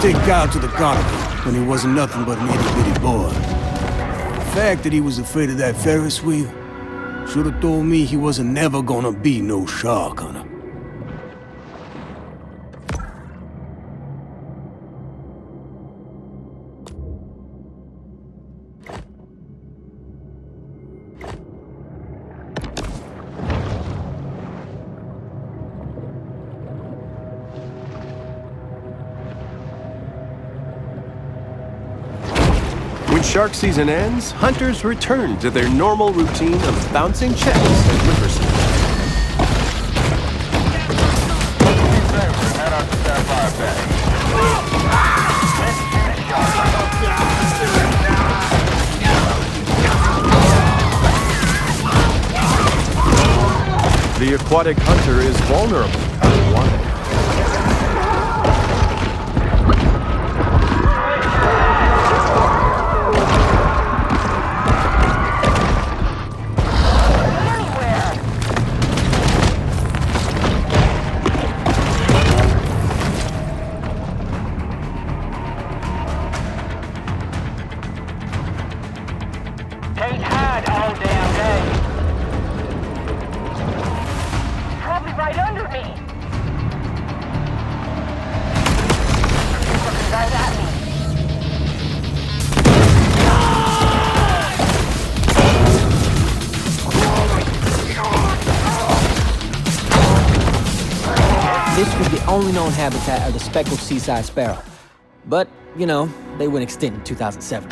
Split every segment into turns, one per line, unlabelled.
take Kyle to the carnival when he wasn't nothing but an itty-bitty boy. The fact that he was afraid of that Ferris wheel should have told me he wasn't never gonna be no shark hunter.
When shark season ends, hunters return to their normal routine of bouncing checks at liquor stores. The aquatic hunter is vulnerable and wanted.
Ain't hide all damn day. Probably right under me. He's looking right at me.
This was the only known habitat of the speckled seaside sparrow. But, you know, they went extinct in 2007.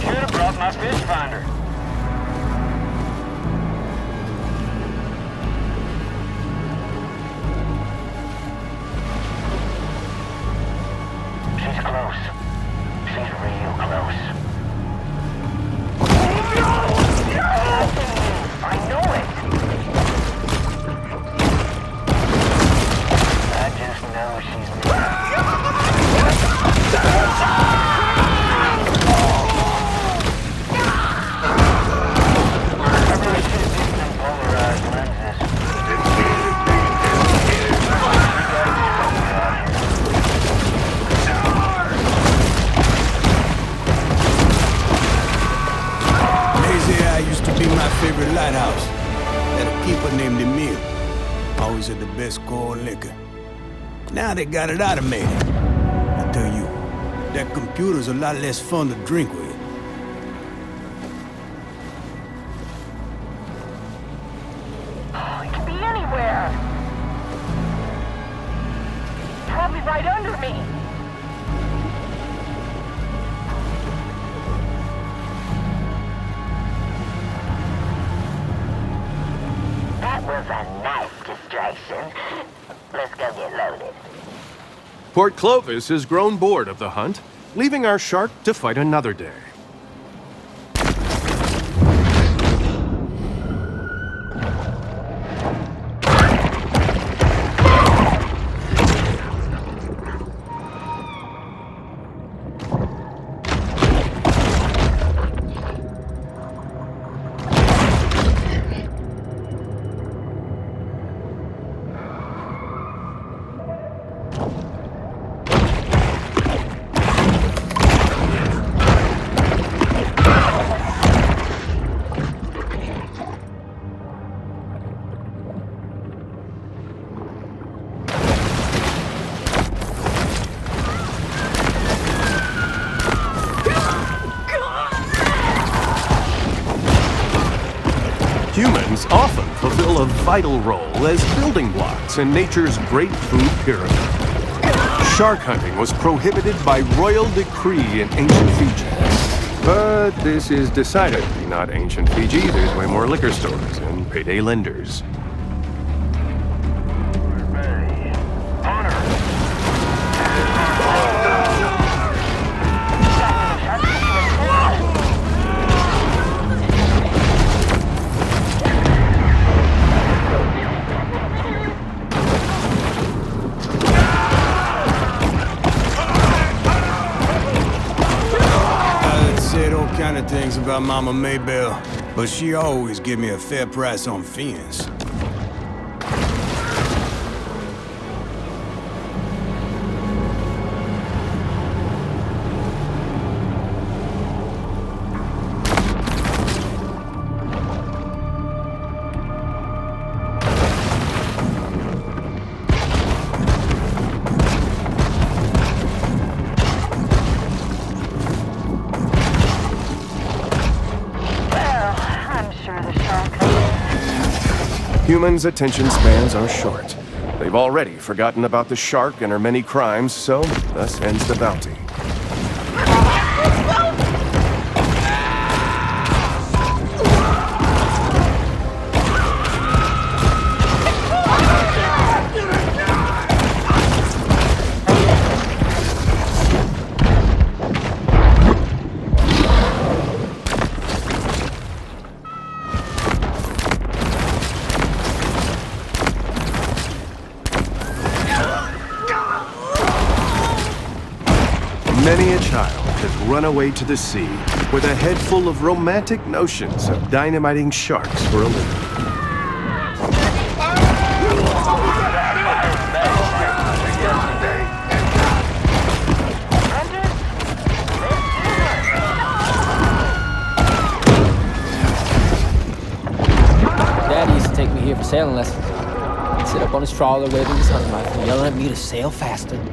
Should've brought my fish finder. She's close. She's real close. I know it. I just know she's
favorite lighthouse. Had a keeper named Emil. Always had the best cold liquor. Now they got it automated. I tell you, that computer's a lot less fun to drink with.
Oh, it could be anywhere. Probably right under me. That was a nice distraction. Let's go get loaded.
Port Clovis has grown bored of the hunt, leaving our shark to fight another day. Humans often fulfill a vital role as building blocks in nature's great food pyramid. Shark hunting was prohibited by royal decree in ancient Fiji. But this is decidedly not ancient Fiji. There's way more liquor stores and payday lenders.
kind of things about Mama Maybell, but she always give me a fair price on fins.
Humans' attention spans are short. They've already forgotten about the shark and her many crimes, so thus ends the bounty. Many a child has run away to the sea with a head full of romantic notions of dynamiting sharks for a living.
Daddy used to take me here for sailing lessons. He'd sit up on his trawler waving his hunting rifle, yelling at me to sail faster.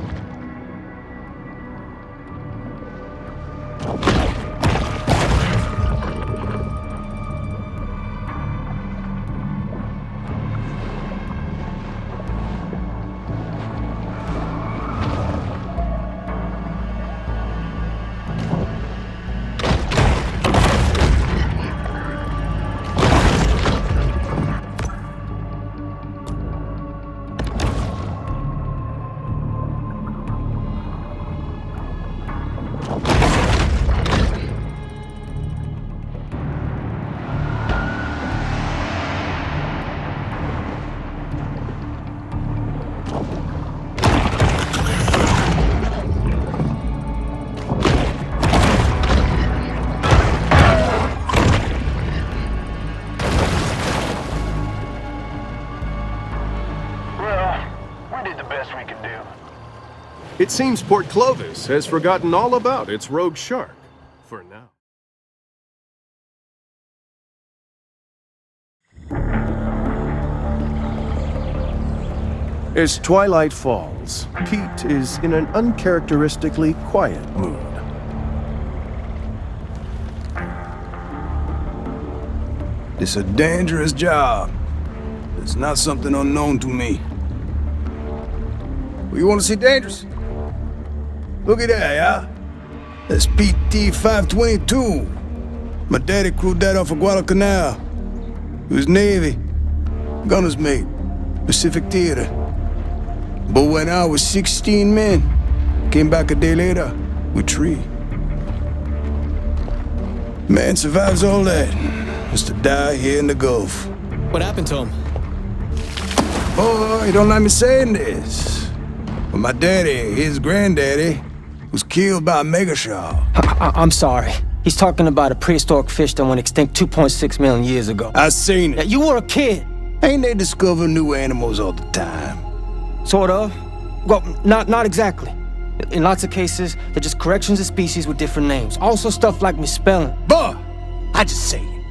It seems Port Clovis has forgotten all about its rogue shark, for now. As twilight falls, Pete is in an uncharacteristically quiet mood.
It's a dangerous job. It's not something unknown to me. Well, you want to see dangerous? Look at that, yeah? That's PT 522. My daddy crewed that off of Guadalcanal. He was Navy. Gunner's mate. Pacific Theater. But when I was 16 men, came back a day later with 3. Man survives all that, just to die here in the Gulf.
What happened to him?
Boy, you don't like me saying this, but my daddy, his granddaddy, was killed by a mega shark.
I'm sorry. He's talking about a prehistoric fish that went extinct 2.6 million years ago.
I seen it.
Yeah, you were a kid.
Ain't they discover new animals all the time?
Sort of. Well, not exactly. In lots of cases, they're just corrections of species with different names. Also stuff like misspelling.
But I just say it.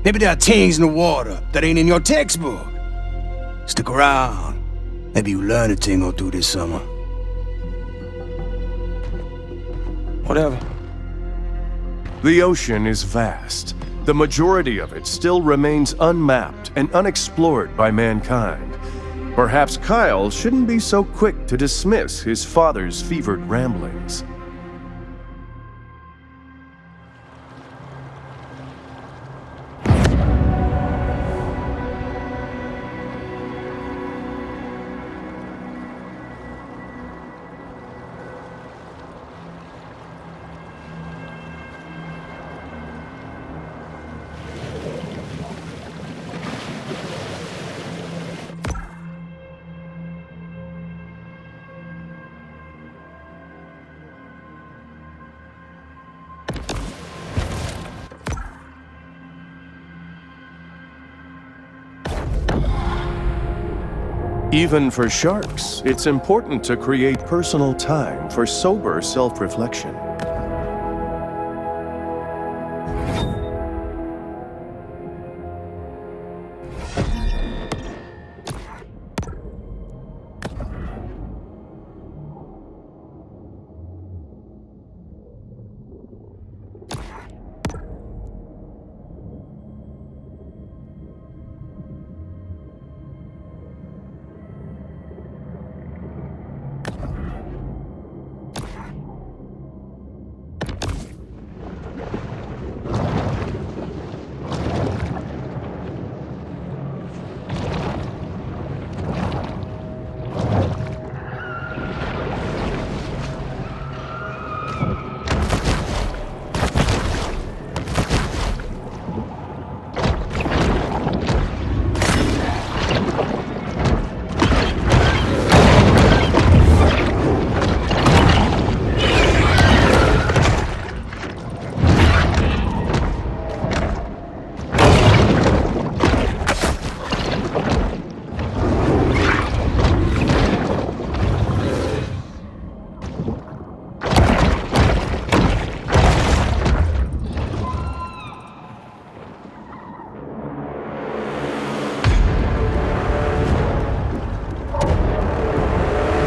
Maybe there are things in the water that ain't in your textbook. Stick around. Maybe you learn a thing or two this summer.
Whatever.
The ocean is vast. The majority of it still remains unmapped and unexplored by mankind. Perhaps Kyle shouldn't be so quick to dismiss his father's fevered ramblings. Even for sharks, it's important to create personal time for sober self-reflection.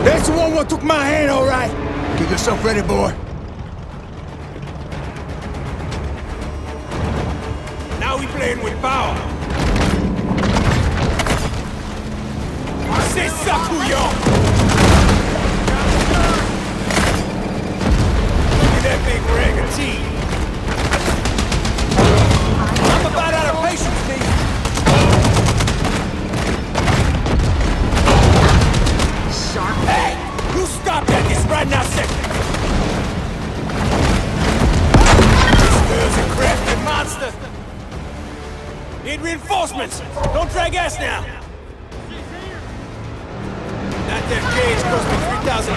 That's the one what took my hand, all right. Get yourself ready, boy. Now we playing with power. C'est ça, couillon! Look at that big rag of tea. I'm about out of patience, Steve. Hey! You stop that this right now, second! This girl's a crafty monster! Need reinforcements! Don't drag ass now! That cage cost me $3,000.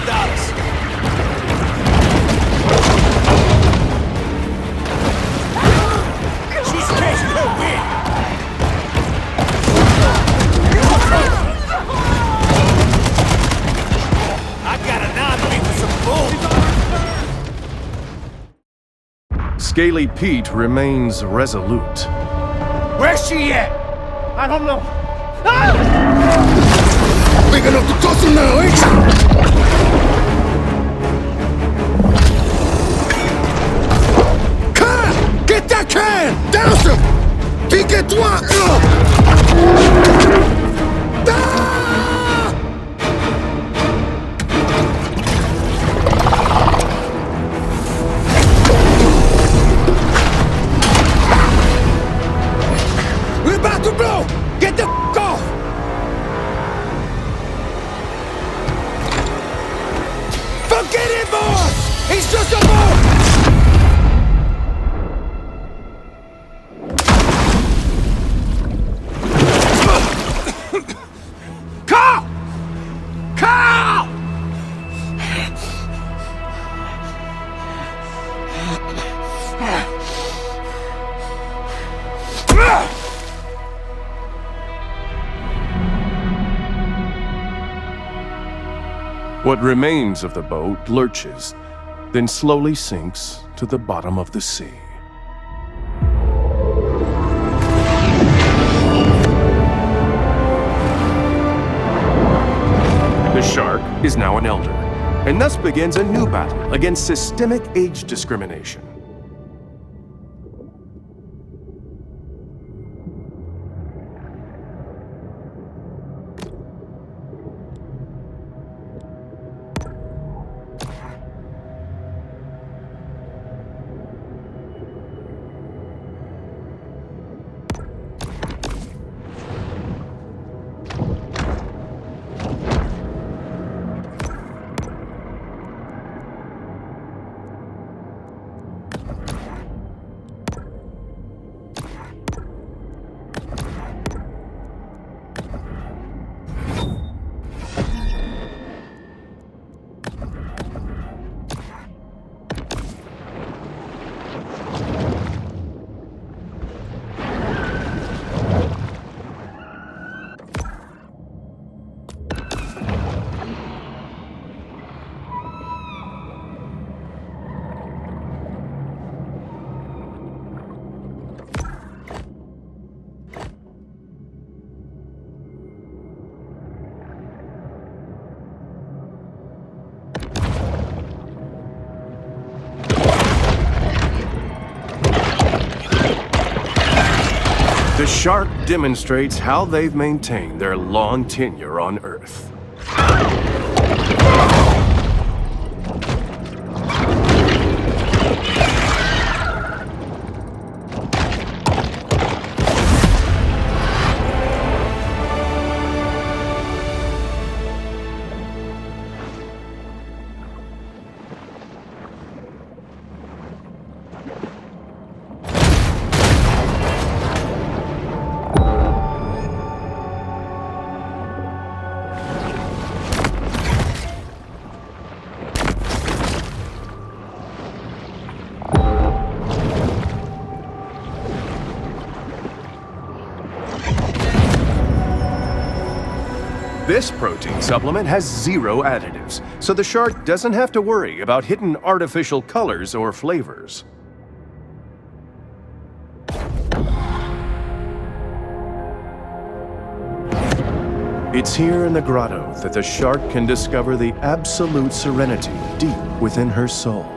She's casing her win! I got an enemy for some bull.
Scaly Pete remains resolute.
Where's she at?
I don't know.
Big enough to tussle now, ain't you? Can! Get that can! Douse him! Pique-toi! We're about to blow! Get the f*** off! Forget it, boy! He's just a boy! Carl! Carl!
What remains of the boat lurches, then slowly sinks to the bottom of the sea. The shark is now an elder, and thus begins a new battle against systemic age discrimination. The shark demonstrates how they've maintained their long tenure on Earth. This protein supplement has 0 additives, so the shark doesn't have to worry about hidden artificial colors or flavors. It's here in the grotto that the shark can discover the absolute serenity deep within her soul.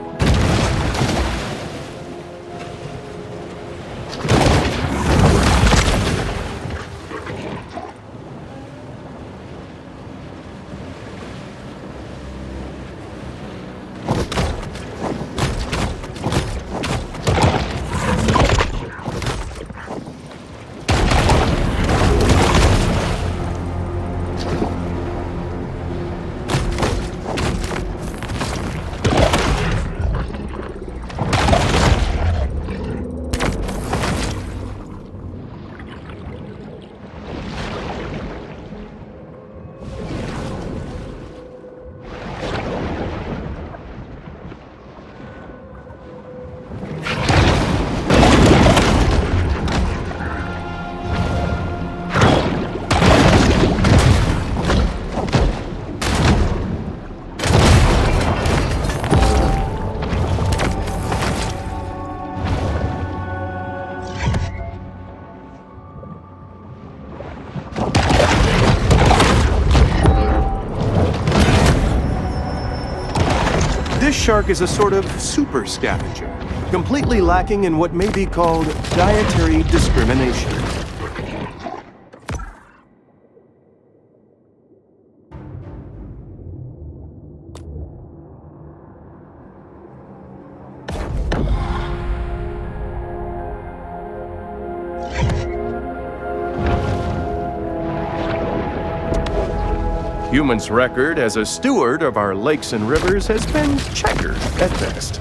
This shark is a sort of super scavenger, completely lacking in what may be called dietary discrimination. Humans' record as a steward of our lakes and rivers has been checkered at best.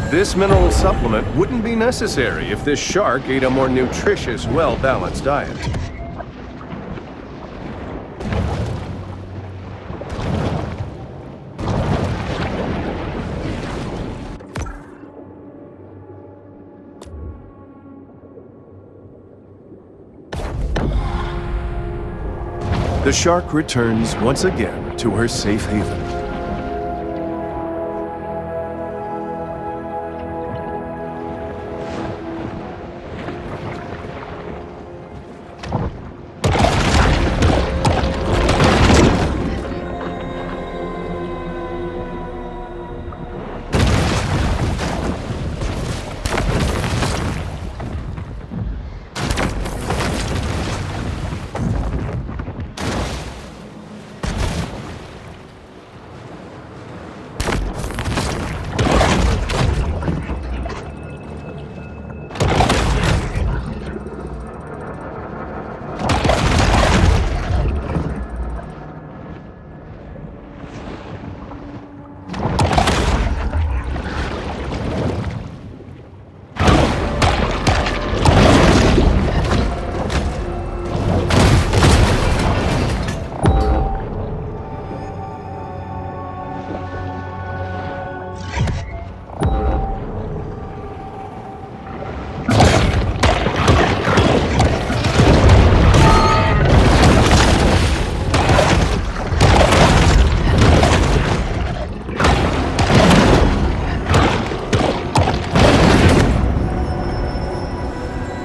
This mineral supplement wouldn't be necessary if this shark ate a more nutritious, well-balanced diet. The shark returns once again to her safe haven.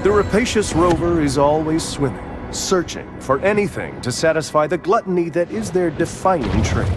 The rapacious rover is always swimming, searching for anything to satisfy the gluttony that is their defining trait.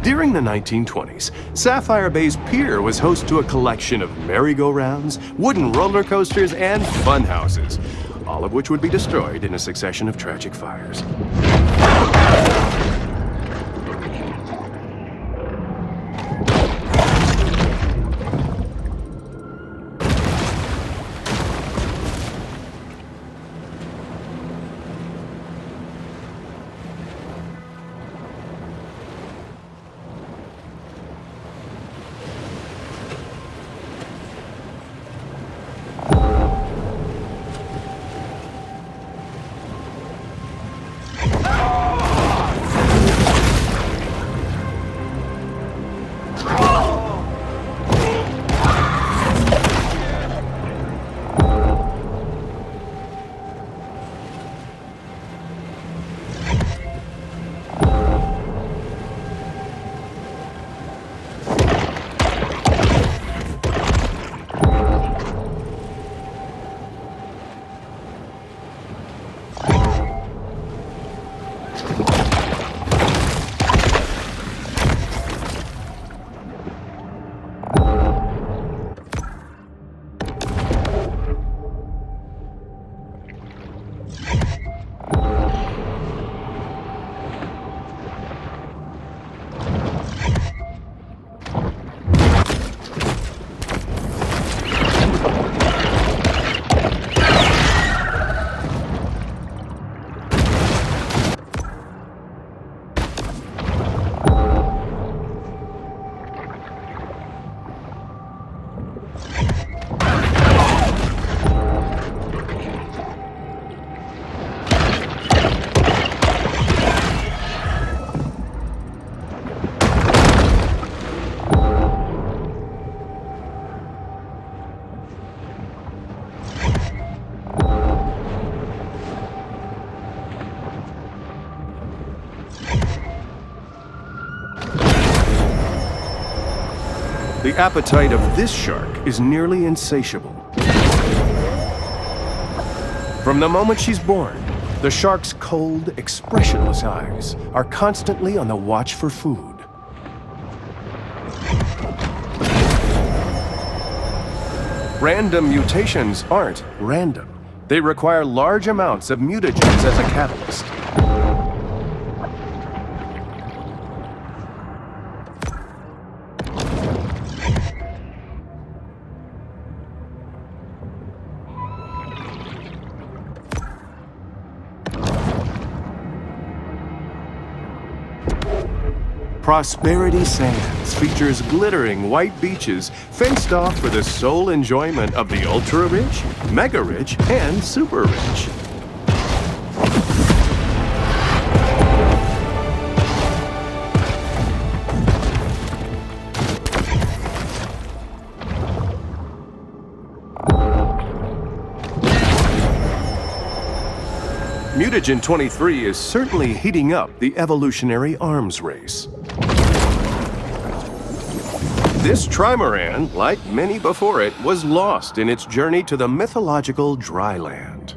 During the 1920s, Sapphire Bay's pier was host to a collection of merry-go-rounds, wooden roller coasters, and fun houses, all of which would be destroyed in a succession of tragic fires. The appetite of this shark is nearly insatiable. From the moment she's born, the shark's cold, expressionless eyes are constantly on the watch for food. Random mutations aren't random. They require large amounts of mutagens as a catalyst. Prosperity Sands features glittering white beaches fenced off for the sole enjoyment of the ultra-rich, mega-rich, and super-rich. Mutagen 23 is certainly heating up the evolutionary arms race. This trimaran, like many before it, was lost in its journey to the mythological dry land.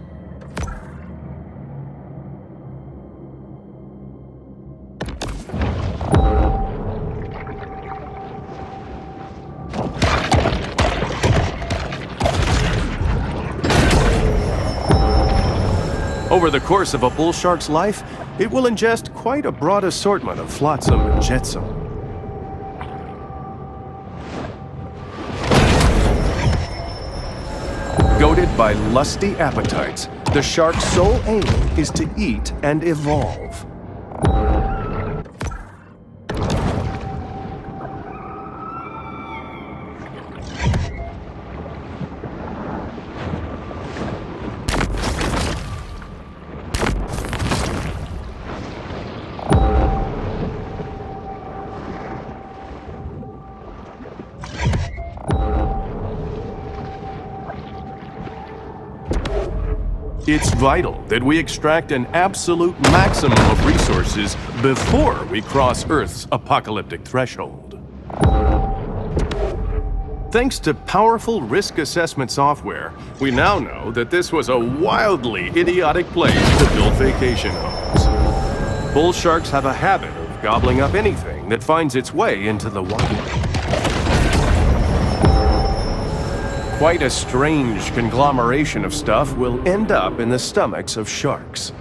Over the course of a bull shark's life, it will ingest quite a broad assortment of flotsam and jetsam. Goaded by lusty appetites, the shark's sole aim is to eat and evolve. It's vital that we extract an absolute maximum of resources before we cross Earth's apocalyptic threshold. Thanks to powerful risk assessment software, we now know that this was a wildly idiotic place to build vacation homes. Bull sharks have a habit of gobbling up anything that finds its way into the water. Quite a strange conglomeration of stuff will end up in the stomachs of sharks.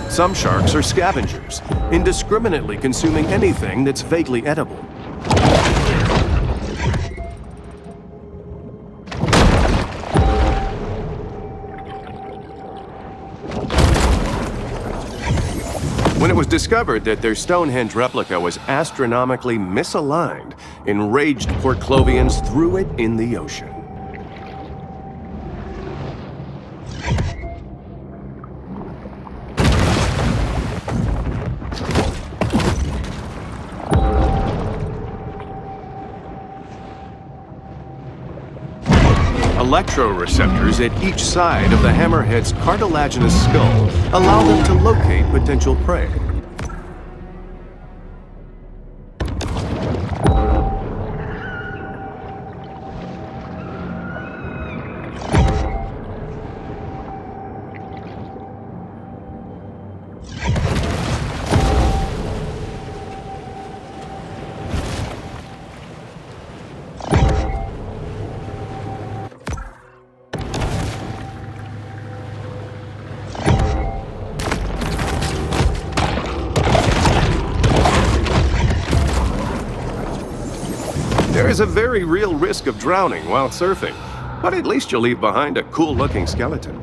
Some sharks are scavengers, indiscriminately consuming anything that's vaguely edible. When it was discovered that their Stonehenge replica was astronomically misaligned, enraged Port Clovians threw it in the ocean. Electroreceptors at each side of the hammerhead's cartilaginous skull allow them to locate potential prey. There is a very real risk of drowning while surfing, but at least you'll leave behind a cool-looking skeleton.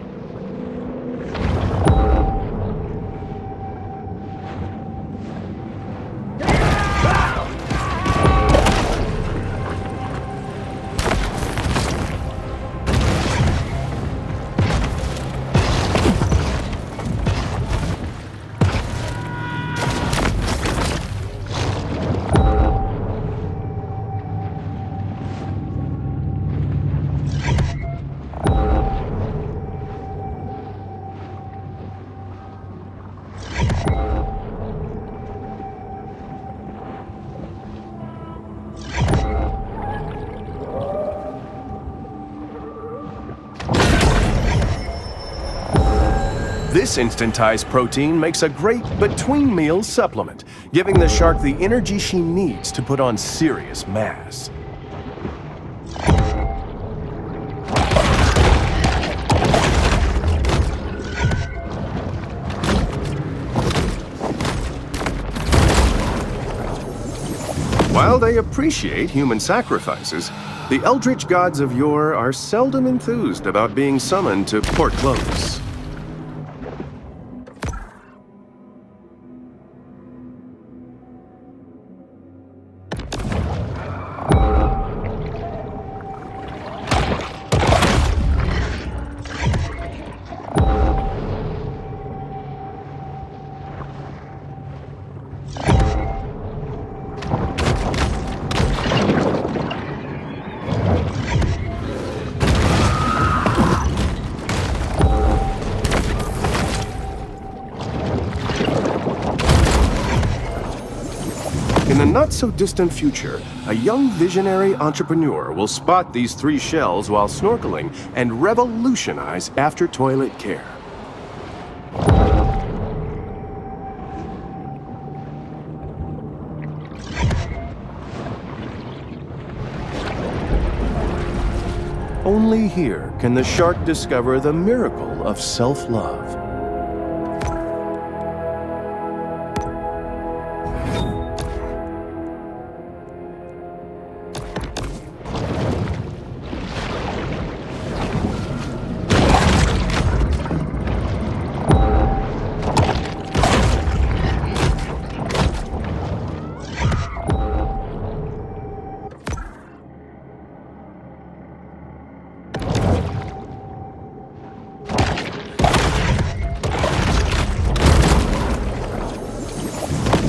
This instantized protein makes a great between-meal supplement, giving the shark the energy she needs to put on serious mass. While they appreciate human sacrifices, the eldritch gods of yore are seldom enthused about being summoned to Port Clovis. In the not-so-distant future, a young visionary entrepreneur will spot these three shells while snorkeling and revolutionize after-toilet care. Only here can the shark discover the miracle of self-love.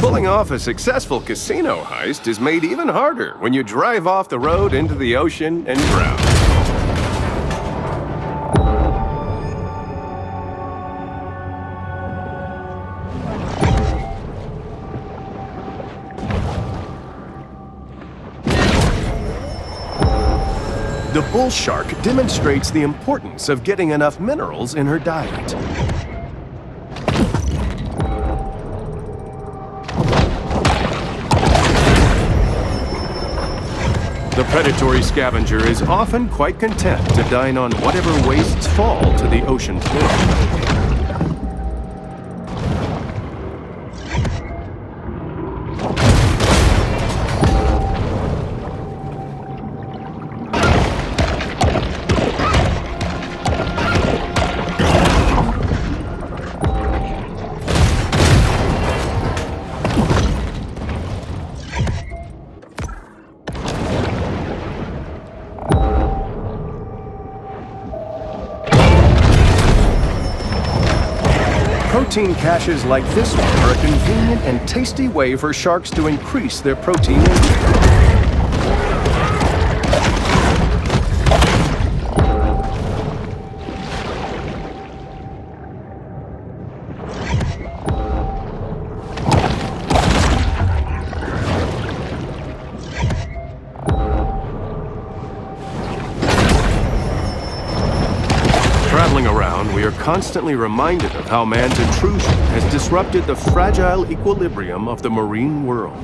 Pulling off a successful casino heist is made even harder when you drive off the road into the ocean and drown. The bull shark demonstrates the importance of getting enough minerals in her diet. The predatory scavenger is often quite content to dine on whatever wastes fall to the ocean floor. Protein caches like this one are a convenient and tasty way for sharks to increase their protein intake. Traveling around, we are constantly reminded of how man's intrusion has disrupted the fragile equilibrium of the marine world.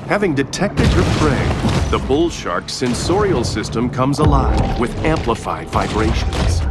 Having detected her prey, the bull shark's sensorial system comes alive with amplified vibrations.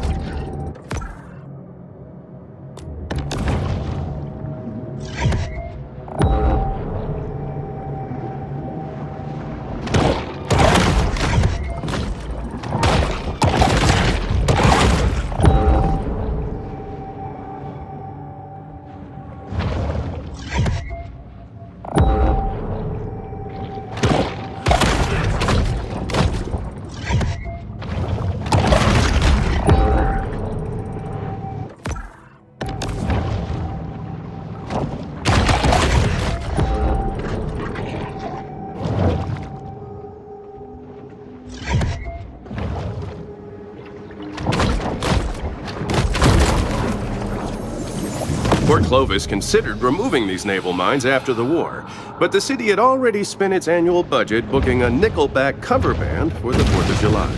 Port Clovis considered removing these naval mines after the war, but the city had already spent its annual budget booking a Nickelback cover band for the 4th of July.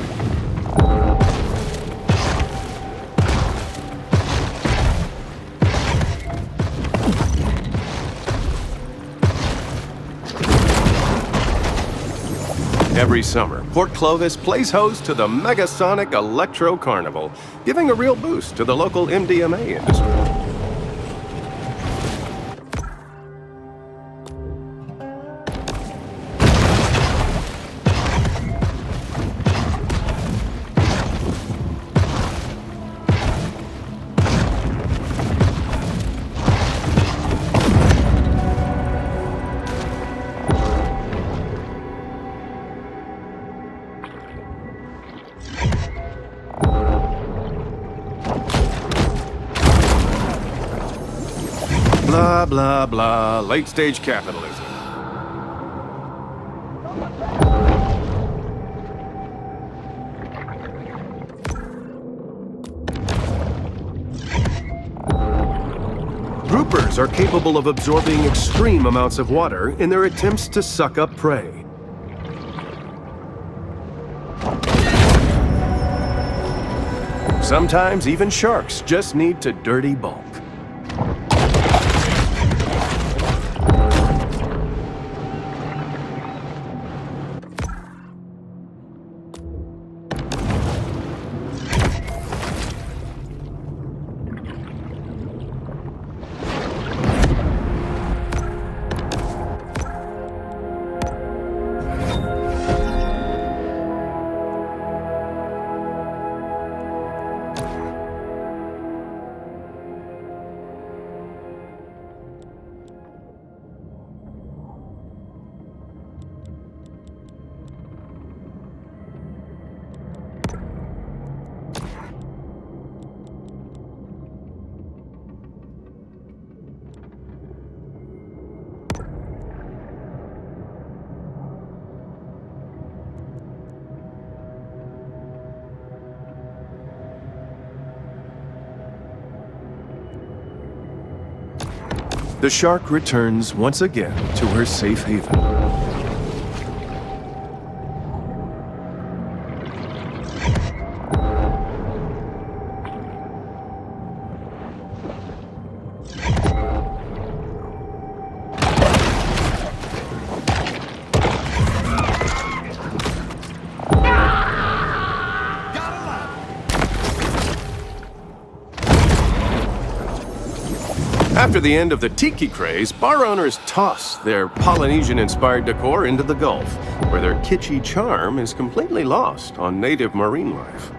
Every summer, Port Clovis plays host to the Megasonic Electro Carnival, giving a real boost to the local MDMA industry. Blah, blah, blah, late-stage capitalism. Groupers are capable of absorbing extreme amounts of water in their attempts to suck up prey. Sometimes even sharks just need to dirty bulk. The shark returns once again to her safe haven. After the end of the tiki craze, bar owners toss their Polynesian-inspired decor into the Gulf, where their kitschy charm is completely lost on native marine life.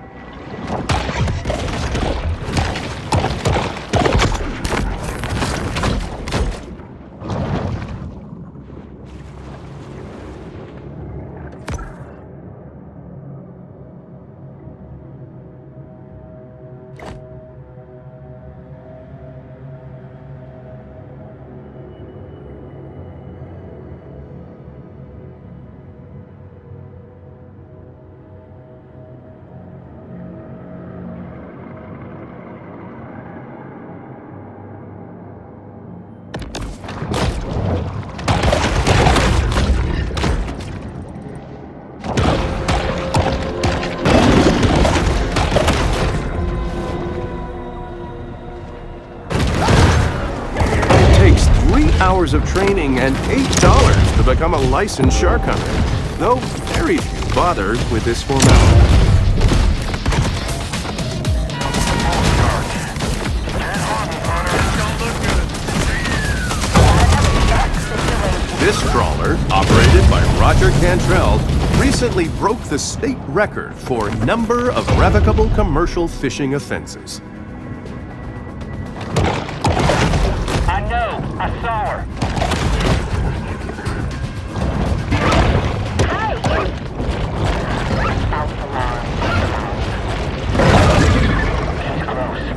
Hours of training and $8 to become a licensed shark hunter, though very few bother with this formality. This trawler, operated by Roger Cantrell, recently broke the state record for number of revocable commercial fishing offenses.
I saw her. Hey! False alarm. She's close. Real close.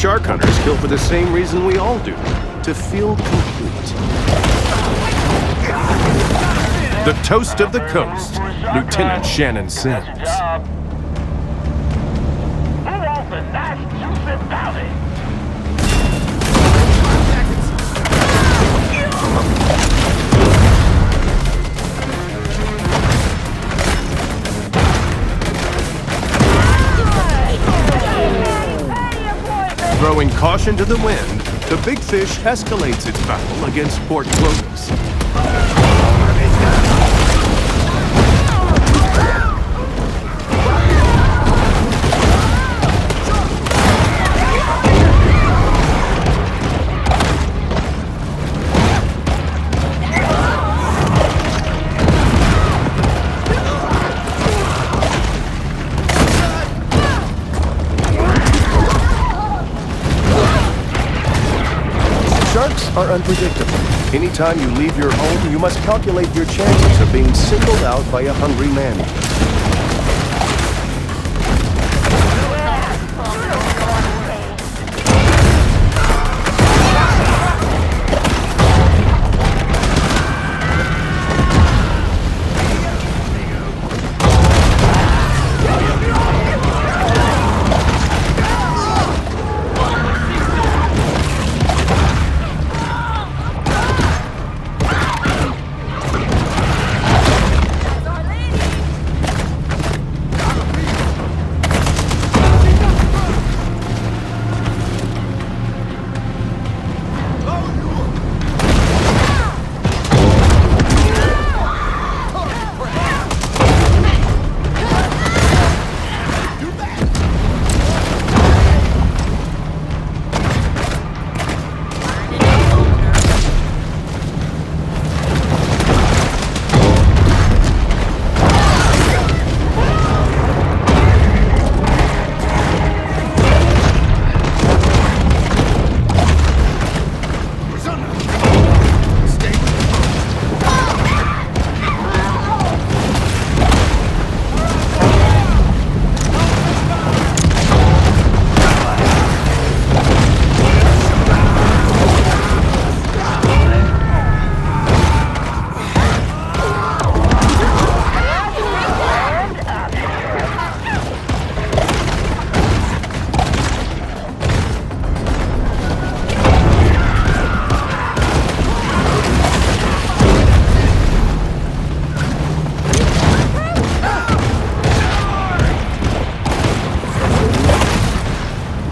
Shark hunters kill for the same reason we all do, to feel complete. The toast of the coast, Lieutenant Shannon Sims.
Who wants a nice juicy bounty?
Throwing caution to the wind, the big fish escalates its battle against Port Clovis. Sharks are unpredictable. Anytime you leave your home, you must calculate your chances of being singled out by a hungry man-eater.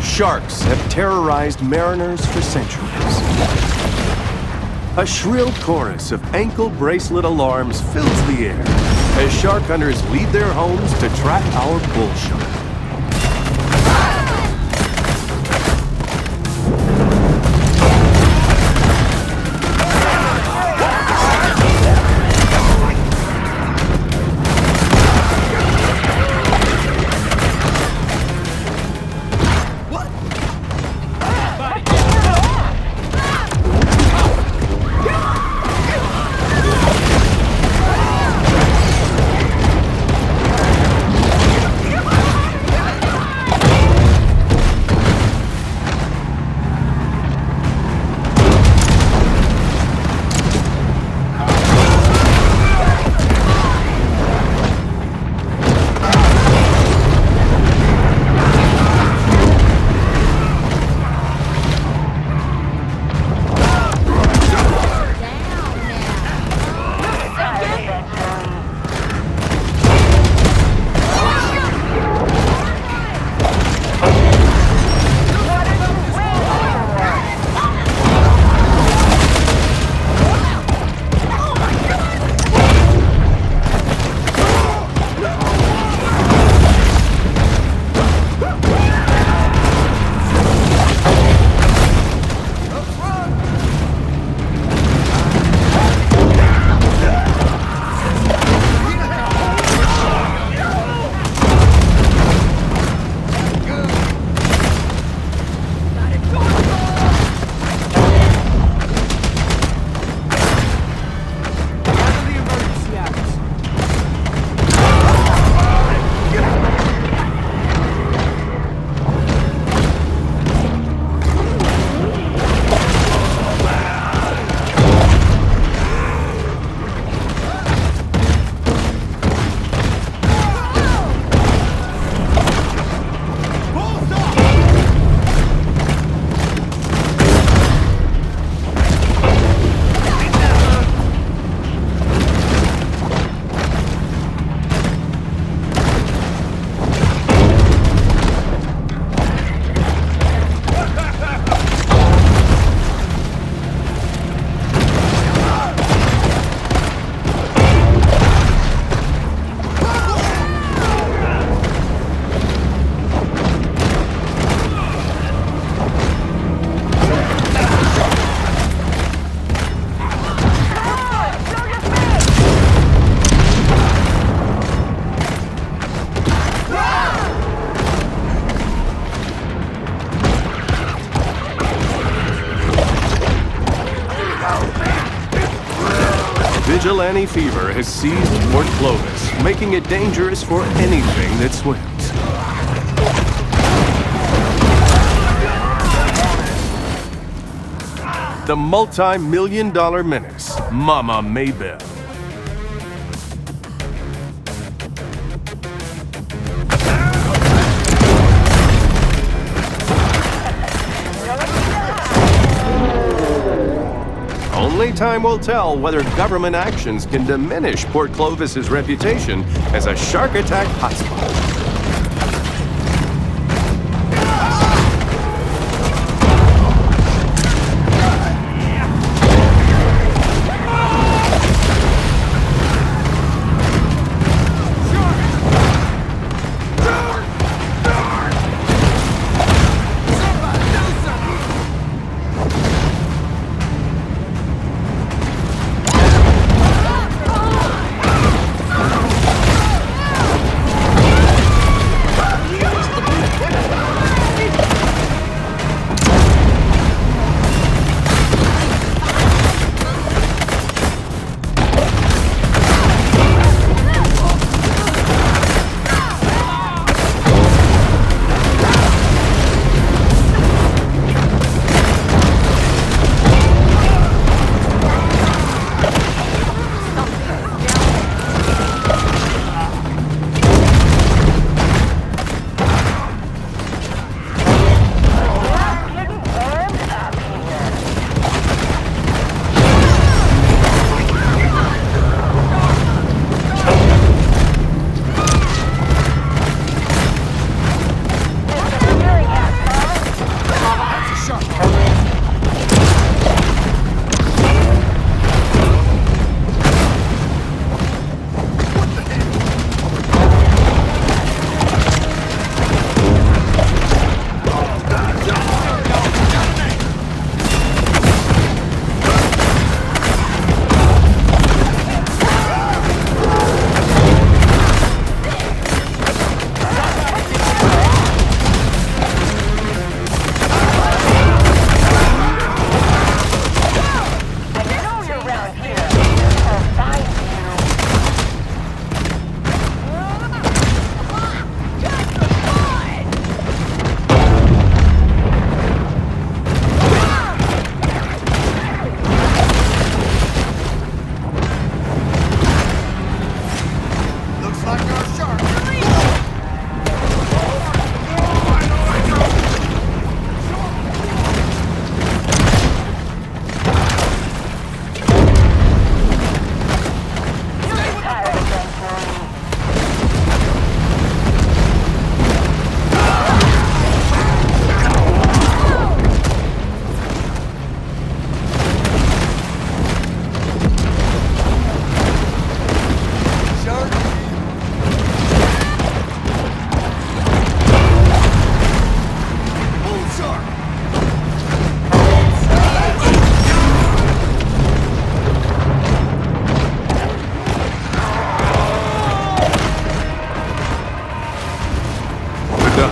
Sharks have terrorized mariners for centuries. A shrill chorus of ankle bracelet alarms fills the air as shark hunters leave their homes to track our bull shark. Spany fever has seized Port Clovis, making it dangerous for anything that swims. The multi-million-dollar menace, Mama Maybelle. Only time will tell whether government actions can diminish Port Clovis's reputation as a shark attack hotspot.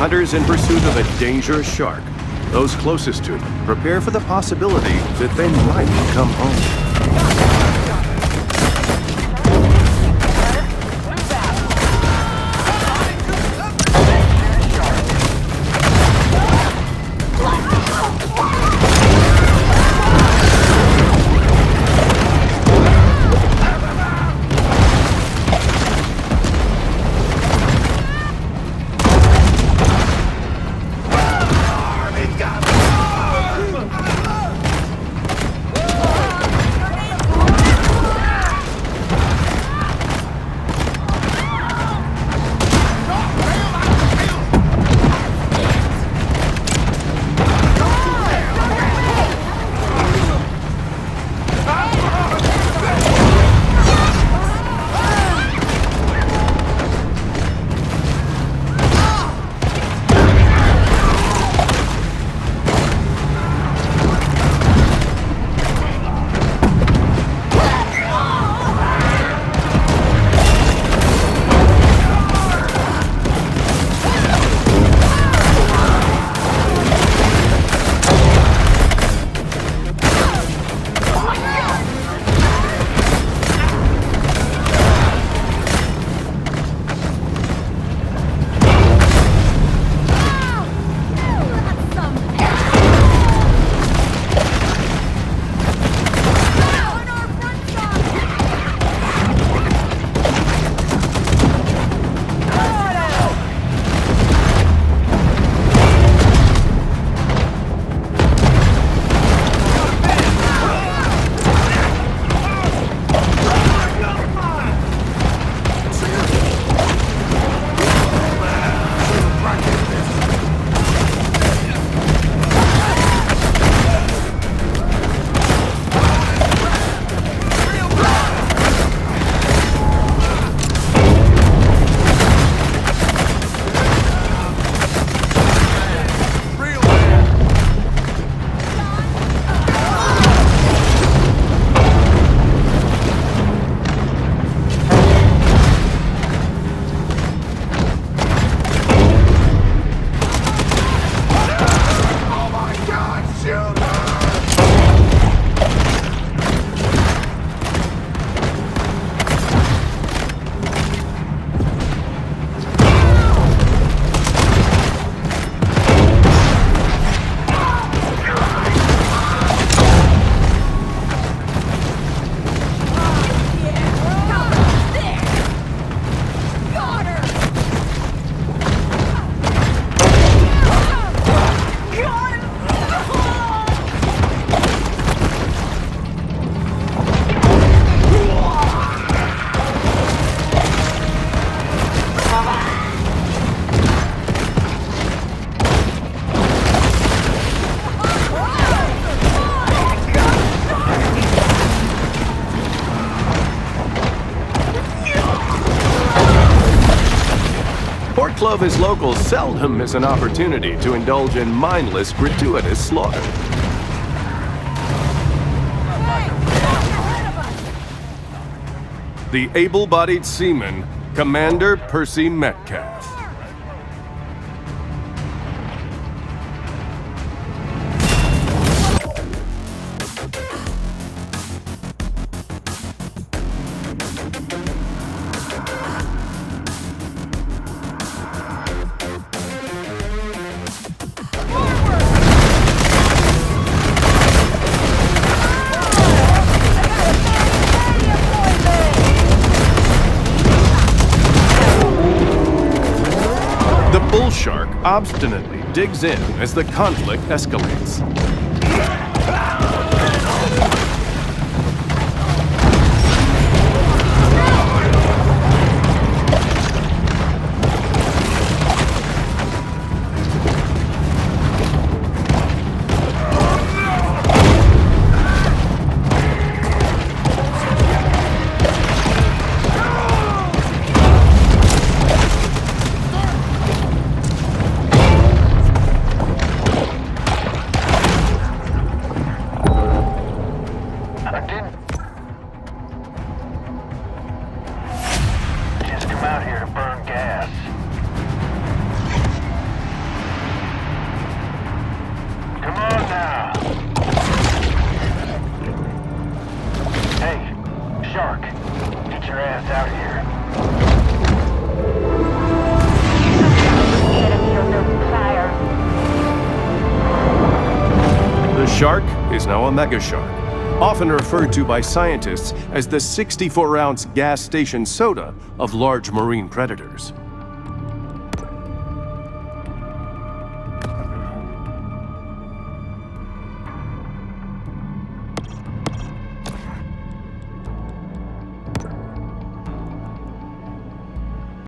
Hunters in pursuit of a dangerous shark. Those closest to them prepare for the possibility that they might come home. Port Clovis locals seldom miss an opportunity to indulge in mindless, gratuitous slaughter. The able-bodied seaman, Commander Percy Metcalf. The bull shark obstinately digs in as the conflict escalates.
Out here to burn gas. Come on now. Hey, Shark, get your ass out here.
The shark is now a mega shark, often referred to by scientists as the 64-ounce gas station soda of large marine predators.